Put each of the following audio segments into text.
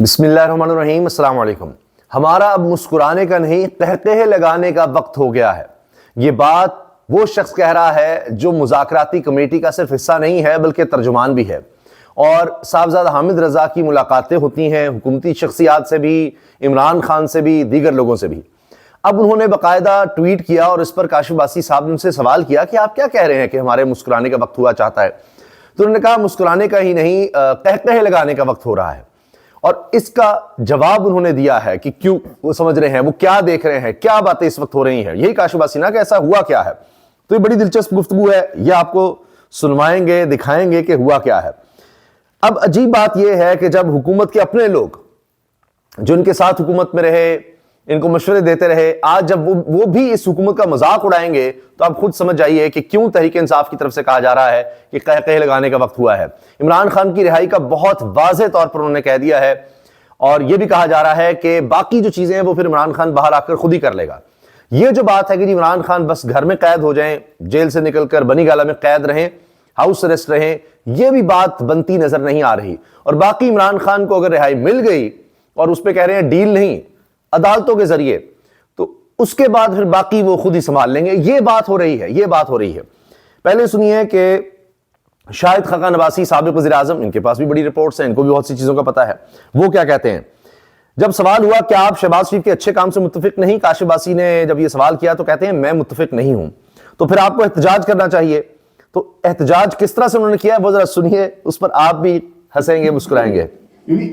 بسم اللہ الرحمن الرحیم، السلام علیکم۔ ہمارا اب مسکرانے کا نہیں قہقہے لگانے کا وقت ہو گیا ہے۔ یہ بات وہ شخص کہہ رہا ہے جو مذاکراتی کمیٹی کا صرف حصہ نہیں ہے بلکہ ترجمان بھی ہے، اور صاحبزادہ حامد رضا کی ملاقاتیں ہوتی ہیں حکومتی شخصیات سے بھی، عمران خان سے بھی، دیگر لوگوں سے بھی۔ اب انہوں نے باقاعدہ ٹویٹ کیا اور اس پر کاشف باسی صاحب نے ان سے سوال کیا کہ آپ کیا کہہ رہے ہیں کہ ہمارے مسکرانے کا وقت ہوا چاہتا ہے؟ تو انہوں نے کہا مسکرانے کا ہی نہیں قہقہے لگانے کا وقت ہو رہا ہے، اور اس کا جواب انہوں نے دیا ہے کہ کیوں وہ سمجھ رہے ہیں، وہ کیا دیکھ رہے ہیں، کیا باتیں اس وقت ہو رہی ہیں۔ یہی کاشف باسی نا کہ ایسا ہوا کیا ہے۔ تو یہ بڑی دلچسپ گفتگو ہے، یہ آپ کو سنوائیں گے، دکھائیں گے کہ ہوا کیا ہے۔ اب عجیب بات یہ ہے کہ جب حکومت کے اپنے لوگ جو ان کے ساتھ حکومت میں رہے، ان کو مشورے دیتے رہے، آج جب وہ بھی اس حکومت کا مذاق اڑائیں گے تو آپ خود سمجھ جائیے کہ کیوں تحریک انصاف کی طرف سے کہا جا رہا ہے کہ قہقہے لگانے کا وقت ہوا ہے۔ عمران خان کی رہائی کا بہت واضح طور پر انہوں نے کہہ دیا ہے، اور یہ بھی کہا جا رہا ہے کہ باقی جو چیزیں ہیں وہ پھر عمران خان باہر آ کر خود ہی کر لے گا۔ یہ جو بات ہے کہ عمران خان بس گھر میں قید ہو جائیں، جیل سے نکل کر بنی گالہ میں قید رہیں، ہاؤس اریسٹ رہیں، یہ بھی بات بنتی نظر نہیں آ رہی۔ اور باقی عمران خان کو اگر رہائی مل گئی اور اس پہ کہہ رہے ہیں ڈیل نہیں، عدالتوں کے ذریعے، تو اس کے بعد پھر باقی وہ خود ہی سنبھال لیں گے۔ یہ بات ہو رہی ہے، یہ بات ہو رہی ہے۔ پہلے سنیے کہ شاہد خاقان عباسی سابق وزیر اعظم، ان کے پاس بھی بڑی رپورٹس ہیں، ان کو بھی بہت سی چیزوں کا پتہ ہے، وہ کیا کہتے ہیں۔ جب سوال ہوا کہ آپ شہباز شریف کے اچھے کام سے متفق نہیں، کاشف باسی نے جب یہ سوال کیا تو کہتے ہیں میں متفق نہیں ہوں، تو پھر آپ کو احتجاج کرنا چاہیے۔ تو احتجاج کس طرح سے انہوں نے کیا ہے وہ ذرا سنیے، اس پر آپ بھی ہنسیں گے، مسکرائیں گے۔ یہ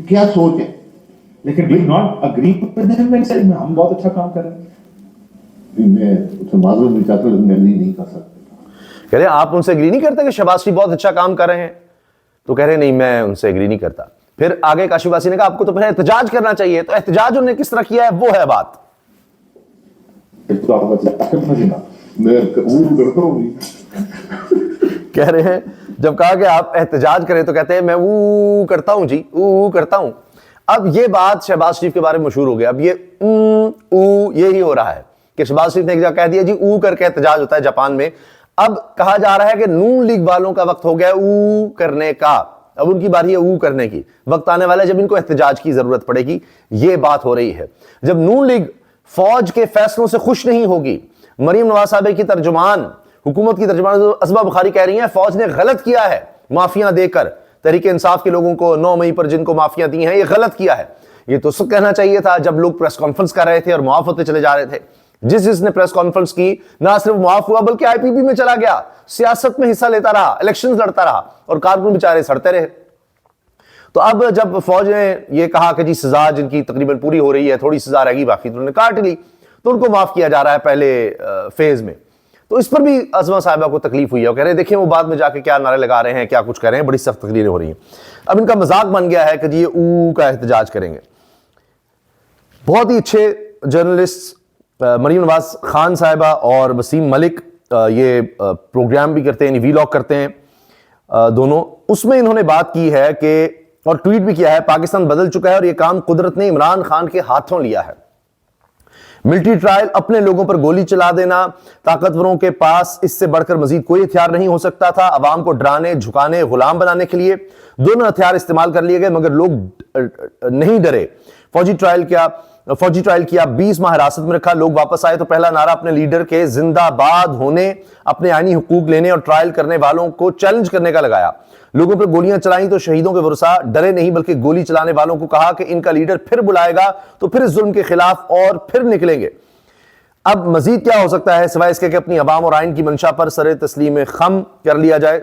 کیا سوچ ہے؟ لیکن we not agree with them and saying ہم بہت اچھا کام کر رہے ہیں۔ میں اسے معذرت بھی چاہتا ہوں، میں نہیں کر سکتا۔ کہہ رہے ہیں آپ ان سے اگری نہیں کرتے کہ شہباز شریف بہت اچھا کام کر رہے ہیں؟ تو کہہ رہے ہیں نہیں، میں ان سے اگری نہیں کرتا۔ پھر آگے کاشف باسی نے کہا آپ کو تو پھر احتجاج کرنا چاہیے۔ تو احتجاج انہوں نے کس طرح کیا ہے وہ ہے بات۔ میں قبول کرتا ہوں۔ کہہ رہے ہیں جب کہا کہ آپ احتجاج کریں تو کہتے ہیں میں او کرتا ہوں، جی او کرتا ہوں۔ اب یہ بات شہباز شریف کے بارے میں مشہور ہو گیا۔ اب یہ او یہی ہو رہا ہے کہ شہباز شریف نے ایک جگہ کہہ دیا جی او کر کے احتجاج ہوتا ہے جاپان میں۔ اب کہا جا رہا ہے کہ نون لیگ والوں کا وقت ہو گیا او کرنے کا، اب ان کی باری ہے او کرنے کی۔ وقت آنے والا ہے جب ان کو احتجاج کی ضرورت پڑے گی، یہ بات ہو رہی ہے۔ جب نون لیگ فوج کے فیصلوں سے خوش نہیں ہوگی، مریم نواز صاحبہ کی ترجمان، حکومت کی ترجمان عصمہ بخاری کہہ رہی ہیں فوج نے غلط کیا ہے معافیاں دے کر تحریک انصاف کے لوگوں کو 9 مئی پر جن کو معافیاں دی ہیں، یہ غلط کیا ہے۔ یہ تو سب کہنا چاہیے تھا جب لوگ پریس کانفرنس کر رہے تھے اور معاف ہوتے چلے جا رہے تھے۔ جس نے پریس کانفرنس کی نہ صرف معاف ہوا بلکہ آئی پی پی میں چلا گیا، سیاست میں حصہ لیتا رہا، الیکشنز لڑتا رہا، اور کارکن بیچارے سڑتے رہے۔ تو اب جب فوج نے یہ کہا کہ جی سزا جن کی تقریباً پوری ہو رہی ہے، تھوڑی سزا رہ گئی باقی تو انہوں نے کاٹ لی، تو ان کو معاف کیا جا رہا ہے پہلے فیز میں۔ تو اس پر بھی عصمہ صاحبہ کو تکلیف ہوئی ہے، وہ کہہ رہے ہیں دیکھیں وہ بعد میں جا کے کیا نعرے لگا رہے ہیں، کیا کچھ کر رہے ہیں، بڑی سخت تقریریں ہو رہی ہیں۔ اب ان کا مذاق بن گیا ہے کہ جی یہ او کا احتجاج کریں گے۔ بہت ہی اچھے جرنلسٹ مریم نواز خان صاحبہ اور وسیم ملک یہ پروگرام بھی کرتے ہیں، وی لاگ کرتے ہیں دونوں، اس میں انہوں نے بات کی ہے کہ اور ٹویٹ بھی کیا ہے پاکستان بدل چکا ہے اور یہ کام قدرت نے عمران خان کے ہاتھوں لیا ہے۔ ملٹری ٹرائل، اپنے لوگوں پر گولی چلا دینا، طاقتوروں کے پاس اس سے بڑھ کر مزید کوئی ہتھیار نہیں ہو سکتا تھا۔ عوام کو ڈرانے، جھکانے، غلام بنانے کے لیے دونوں ہتھیار استعمال کر لیے گئے مگر لوگ نہیں ڈرے۔ فوجی ٹرائل کیا، 20 ماہ حراست میں رکھا، لوگ واپس آئے تو پہلا نعرہ اپنے لیڈر کے زندہ باد ہونے، اپنے آئینی حقوق لینے اور ٹرائل کرنے والوں کو چیلنج کرنے کا لگایا۔ لوگوں پر گولیاں چلائیں تو شہیدوں کے ورثاء ڈرے نہیں بلکہ گولی چلانے والوں کو کہا کہ ان کا لیڈر پھر بلائے گا تو پھر اس ظلم کے خلاف اور پھر نکلیں گے۔ اب مزید کیا ہو سکتا ہے سوائے اس کے کہ اپنی عوام اور آئین کی منشا پر سر تسلیم خم کر لیا جائے۔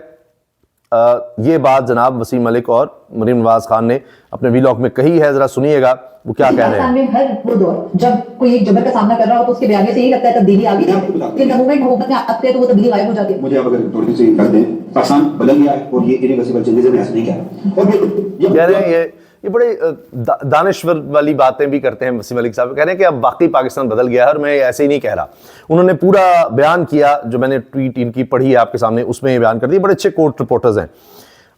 یہ بات جناب وسیم ملک اور مریم نواز خان نے اپنے وی لاگ میں کہی ہے، ذرا سنیے گا وہ کیا کہہ رہے ہیں۔ ہر وہ دور جب کوئی ایک جبر کا سامنا کر رہا ہو تو اس کے بیانیے سے یہی لگتا ہے تبدیلی آ گئی ہے، پھر موومنٹ حکومت میں آتے ہیں تو وہ تبدیلی غائب ہو جاتی ہے۔ مجھے اب اگر تھوڑی سی کر دیں، پاکستان بدل گیا ہے اور یہ irreversible changes میں ایسا نہیں کہہ رہا۔ اور کہہ رہے ہیں یہ بڑے دانشور والی باتیں بھی کرتے ہیں وسیم ملک صاحب، کہہ رہے ہیں کہ اب باقی پاکستان بدل گیا ہے اور میں ایسے ہی نہیں کہہ رہا۔ انہوں نے پورا بیان کیا جو میں نے ٹویٹ ان کی پڑھی ہے آپ کے سامنے، اس میں یہ بیان کر دیا، بڑے اچھے کورٹ رپورٹرز ہیں۔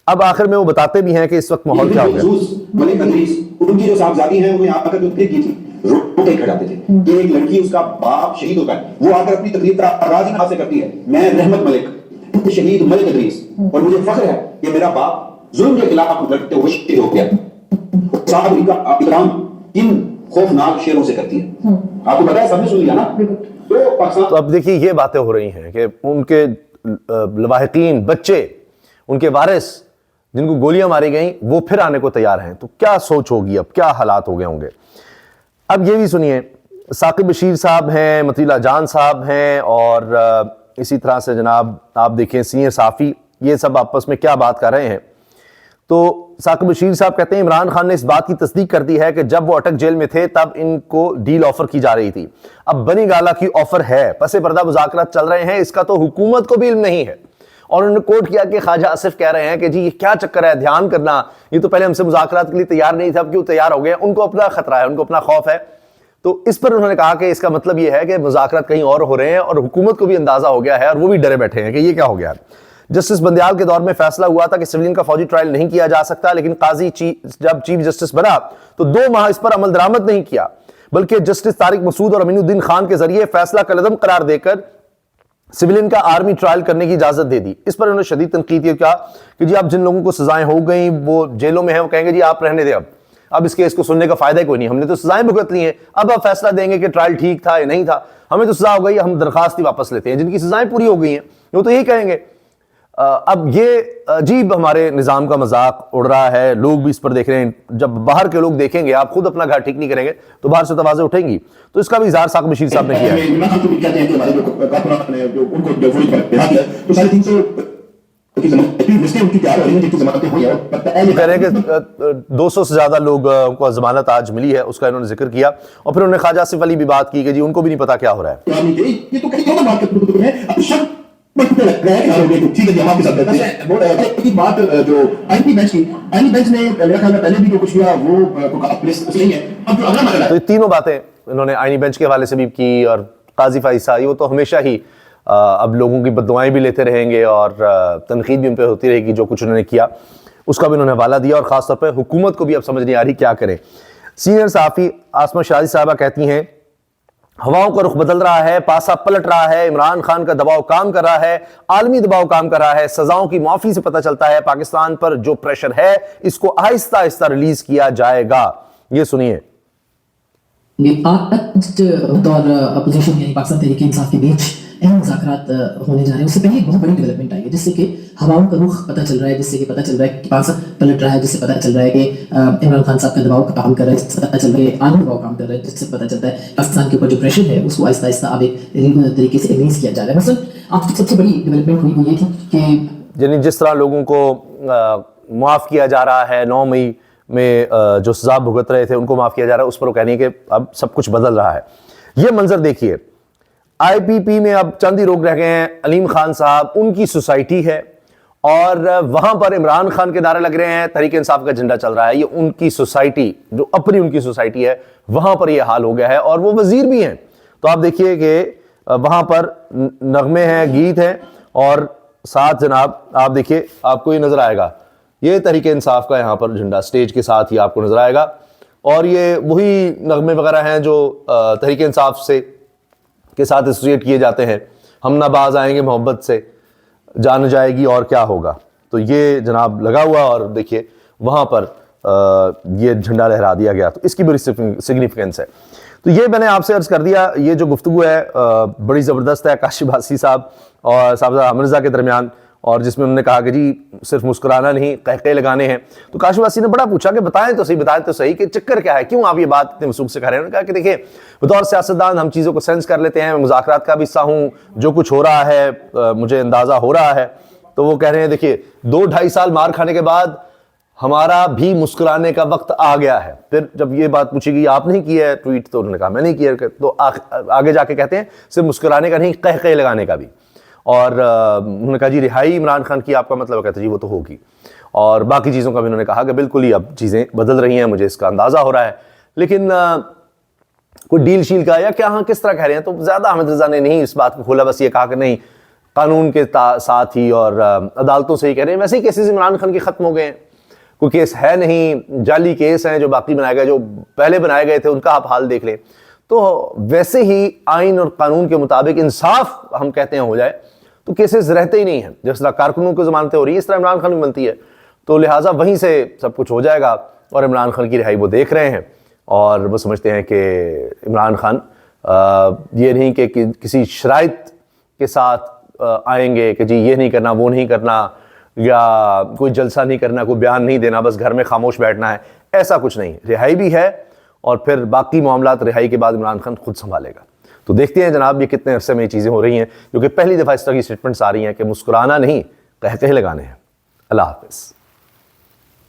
اب آخر میں وہ بتاتے بھی ہیں کہ اس وقت ماحول کیا ہو گیا۔ ملک ادریس ان کی جو صاحبزادی ہیں انہیں آ کر جو تقریر کی تھی روٹے کھڑاتے تھے کہ ایک لڑکی اس کا باپ شہید ہو کر وہ آ کر اپنی تقریر پر آغاز ہی سے کرتی ہے، میں رحمت ملک شہید ملک ادریس اور مجھے فخر ہے کہ میرا باپ ظلم کے خلاف لڑتے ہوئے شہید ہو گیا. صاحب ان کا اکرام کن خوفناک شیروں سے کرتی ہے. آپ کو پتا ہے، سب نے سن لیا نا. تو پاکستان تو اب دیکھیے یہ باتیں ہو رہی ہیں کہ ان کے لواحقین بچے، ان کے وارث جن کو گولیاں ماری گئیں، وہ پھر آنے کو تیار ہیں. تو کیا سوچ ہوگی، اب کیا حالات ہو گئے ہوں گے. اب یہ بھی سنیے، ثاقب بشیر صاحب ہیں، مطیلہ جان صاحب ہیں، اور اسی طرح سے جناب آپ دیکھیں سینئر صحافی، یہ سب آپس میں کیا بات کر رہے ہیں. تو ثاقب بشیر صاحب کہتے ہیں عمران خان نے اس بات کی تصدیق کر دی ہے کہ جب وہ اٹک جیل میں تھے تب ان کو ڈیل آفر کی جا رہی تھی. اب بنی گالا کی آفر ہے، پس پردہ مذاکرات چل رہے ہیں، اس کا تو حکومت کو بھی علم نہیں ہے. اور انہوں نے کوٹ کیا کہ خواجہ آصف کہہ رہے ہیں کہ جی یہ کیا چکر ہے، دھیان کرنا، یہ تو پہلے ہم سے مذاکرات کے لیے تیار نہیں تھا، اب کیوں تیار ہو گئے. ان کو اپنا خطرہ ہے، ان کو اپنا خوف ہے. تو اس پر انہوں نے کہا کہ اس کا مطلب یہ ہے کہ مذاکرات کہیں اور ہو رہے ہیں، اور حکومت کو بھی اندازہ ہو گیا ہے اور وہ بھی ڈرے بیٹھے ہیں کہ یہ کیا ہو گیا ہے. جسٹس بندیال کے دور میں فیصلہ ہوا تھا کہ سویلین کا فوجی ٹرائل نہیں کیا جا سکتا، لیکن قاضی جب چیف جسٹس بنا تو 2 ماہ اس پر عمل درآمد نہیں کیا، بلکہ جسٹس طارق مسعود اور امین الدین خان کے ذریعے فیصلہ کالعدم قرار دے کر سویلین کا آرمی ٹرائل کرنے کی اجازت دے دی. اس پر انہوں نے شدید تنقید کیا کہ جی اب جن لوگوں کو سزائیں ہو گئیں وہ جیلوں میں ہیں، وہ کہیں گے جی آپ رہنے دیں، اب اس کیس کو سننے کا فائدہ کوئی نہیں، ہم نے تو سزائیں بھگت لی ہیں، اب آپ فیصلہ دیں گے کہ ٹرائل ٹھیک تھا یا نہیں تھا، ہمیں تو سزا ہو گئی، ہم درخواست ہی واپس لیتے ہیں. جن کی سزائیں پوری ہو گئی ہیں وہ تو یہی کہیں گے. اب یہ عجیب ہمارے نظام کا مذاق اڑ رہا ہے، لوگ بھی اس پر دیکھ رہے ہیں. جب باہر کے لوگ دیکھیں گے، آپ خود اپنا گھر ٹھیک نہیں کریں گے تو باہر سے توازیں اٹھیں گی. تو اس کا بھی اظہار ثاقب بشیر صاحب نے کیا ہے. عمران خان کو بھی کہتے ہیں کہ ہمارے جو کارکنان ہیں جو ان کو جو فوری پر رہا کیا تو 350 کی لسٹیں ان کی تیار ہو رہی ہیں جن کی ضمانتیں ہوئی ہیں. اور کہہ رہے ہیں کہ 200 سے زیادہ لوگ کو ضمانت آج ملی ہے، اس کا انہوں نے ذکر کیا. اور پھر انہوں نے خواجہ آصف علی بھی بات کی کہ جی ان کو بھی نہیں پتا کیا ہو رہا ہے. یہ تو کہیں اور بات کرتے ہیں. اب شک بڑھتے لگ رہا ہے کہ ٹھیک ہے جی ہم آپ کے ساتھ بیٹھتے ہیں. ایک بات جو آئی پی بینچ کی، آئی پی بینچ نے میرا خیال میں پہلے بھی جو کچھ کیا وہ پولیس نہیں ہے. اب جو اگلا مرحلہ تو یہ تینوں باتیں انہوں نے آئینی بینچ کے حوالے سے بھی کی، اور قاضی فائزہ وہ تو ہمیشہ ہی اب لوگوں کی بددعائیں بھی لیتے رہیں گے اور تنقید بھی ان پہ ہوتی رہے گی. جو کچھ انہوں نے کیا اس کا بھی انہوں نے حوالہ دیا، اور خاص طور پہ حکومت کو بھی اب سمجھ نہیں آ رہی کیا کریں. سینئر صحافی آسمہ شاہی صاحبہ کہتی ہیں ہواؤں کا رخ بدل رہا ہے، پاسا پلٹ رہا ہے، عمران خان کا دباؤ کام کر رہا ہے، عالمی دباؤ کام کر رہا ہے. سزاؤں کی معافی سے پتہ چلتا ہے پاکستان پر جو پریشر ہے اس کو آہستہ آہستہ ریلیز کیا جائے گا. یہ سنیے. آج دور اپوزیشن یعنی پاکستان تحریک انصاف کے بیچ اہم مذاکرات ہونے جا رہے ہیں. اس سے پہلے ایک بہت بڑی ڈیولپمنٹ آئی ہے جس سے کہ ہواؤں کا رخ پتہ چل رہا ہے، جس سے کہ پتہ چل رہا ہے کہ پاسا پلٹ رہا ہے، جس سے پتہ چل رہا ہے کہ عمران خان صاحب کا دباؤ کا کام کر رہا ہے، جس سے پتہ چل رہا ہے کہ عالمی دباؤ کام کر رہا ہے، جس سے پتہ چلتا ہے پاکستان کے اوپر جو پریشر ہے اس کو آہستہ آہستہ اب ایک طریقے سے ریلیز کیا جا رہا ہے. مثلا آپ کی سب سے بڑی ڈیولپمنٹ ہوئی وہ یہ تھی کہ یعنی جس طرح لوگوں کو معاف کیا جا رہا ہے، 9 مئی میں جو سزا بھگت رہے تھے ان کو معاف کیا جا رہا ہے، اس پر وہ کہنی ہے کہ اب سب کچھ بدل رہا ہے. یہ منظر دیکھیے، آئی پی پی میں اب چند ہی لوگ رہ گئے ہیں. علیم خان صاحب، ان کی سوسائٹی ہے اور وہاں پر عمران خان کے نعرے لگ رہے ہیں، تحریک انصاف کا جھنڈا چل رہا ہے. یہ ان کی سوسائٹی جو اپنی ان کی سوسائٹی ہے وہاں پر یہ حال ہو گیا ہے، اور وہ وزیر بھی ہیں. تو آپ دیکھیے کہ وہاں پر نغمے ہیں، گیت ہیں، اور ساتھ جناب آپ دیکھیے آپ کو یہ نظر آئے گا، یہ تحریک انصاف کا یہاں پر جھنڈا اسٹیج کے ساتھ ہی آپ کو نظر آئے گا. اور یہ وہی نغمے وغیرہ ہیں جو تحریک انصاف سے کے ساتھ ایسوسیٹ کیے جاتے ہیں. ہم نہ باز آئیں گے محبت سے، جان جائے گی اور کیا ہوگا. تو یہ جناب لگا ہوا، اور دیکھیے وہاں پر یہ جھنڈا لہرا دیا گیا. تو اس کی بڑی سگنیفیکنس ہے. تو یہ میں نے آپ سے عرض کر دیا. یہ جو گفتگو ہے بڑی زبردست ہے کاشف آصفی صاحب اور صاحبزادہ حامد رضا کے درمیان، اور جس میں انہوں نے کہا کہ جی صرف مسکرانا نہیں، قہقہے لگانے ہیں. تو کاشف آصفی نے بڑا پوچھا کہ بتائیں تو صحیح کہ چکر کیا ہے، کیوں آپ یہ بات اتنے وثوق سے کہہ رہے ہیں. انہوں نے کہا کہ دیکھیے بطور سیاستدان ہم چیزوں کو سینس کر لیتے ہیں، میں مذاکرات کا بھی حصہ ہوں، جو کچھ ہو رہا ہے مجھے اندازہ ہو رہا ہے. تو وہ کہہ رہے ہیں دیکھیے 2-2.5 سال مار کھانے کے بعد ہمارا بھی مسکرانے کا وقت آ گیا ہے. پھر جب یہ بات پوچھی گئی آپ نہیں کیا ہے ٹویٹ، تو انہوں نے کہا میں نہیں کیا. تو آگے جا کے کہتے ہیں صرف مسکرانے کا نہیں، قہقہے لگانے کا بھی. اور انہوں نے کہا جی رہائی عمران خان کی آپ کا مطلب کہتے جی وہ تو ہوگی. اور باقی چیزوں کا بھی انہوں نے کہا کہ بالکل ہی اب چیزیں بدل رہی ہیں، مجھے اس کا اندازہ ہو رہا ہے. لیکن کوئی ڈیل شیل کا یا کیا ہاں کس طرح کہہ رہے ہیں، تو زیادہ حامد رضا نے نہیں اس بات کو کھولا، بس یہ کہا کہ نہیں قانون کے ساتھ ہی اور عدالتوں سے ہی کہہ رہے ہیں. ویسے ہی کیسز عمران خان کے ختم ہو گئے ہیں، کوئی کیس ہے نہیں، جعلی کیس ہیں جو باقی بنائے گئے، جو پہلے بنائے گئے تھے ان کا آپ حال دیکھ لیں. تو ویسے ہی آئین اور قانون کے مطابق انصاف ہم کہتے ہیں ہو جائے تو کیسز رہتے ہی نہیں ہیں. جس طرح کارکنوں کی ضمانتیں ہو رہی ہیں اس طرح عمران خان بھی بنتی ہے. تو لہٰذا وہیں سے سب کچھ ہو جائے گا، اور عمران خان کی رہائی وہ دیکھ رہے ہیں، اور وہ سمجھتے ہیں کہ عمران خان یہ نہیں کہ کسی شرائط کے ساتھ آئیں گے کہ جی یہ نہیں کرنا، وہ نہیں کرنا، یا کوئی جلسہ نہیں کرنا، کوئی بیان نہیں دینا، بس گھر میں خاموش بیٹھنا ہے، ایسا کچھ نہیں. رہائی بھی ہے، اور پھر باقی معاملات رہائی کے بعد عمران خان خود سنبھالے گا. تو دیکھتے ہیں جناب یہ کتنے عرصے میں یہ چیزیں ہو رہی ہیں، کیونکہ پہلی دفعہ اس طرح کی اسٹیٹمنٹس آ رہی ہیں کہ مسکرانا نہیں، قہقہے لگانے ہیں. اللہ حافظ.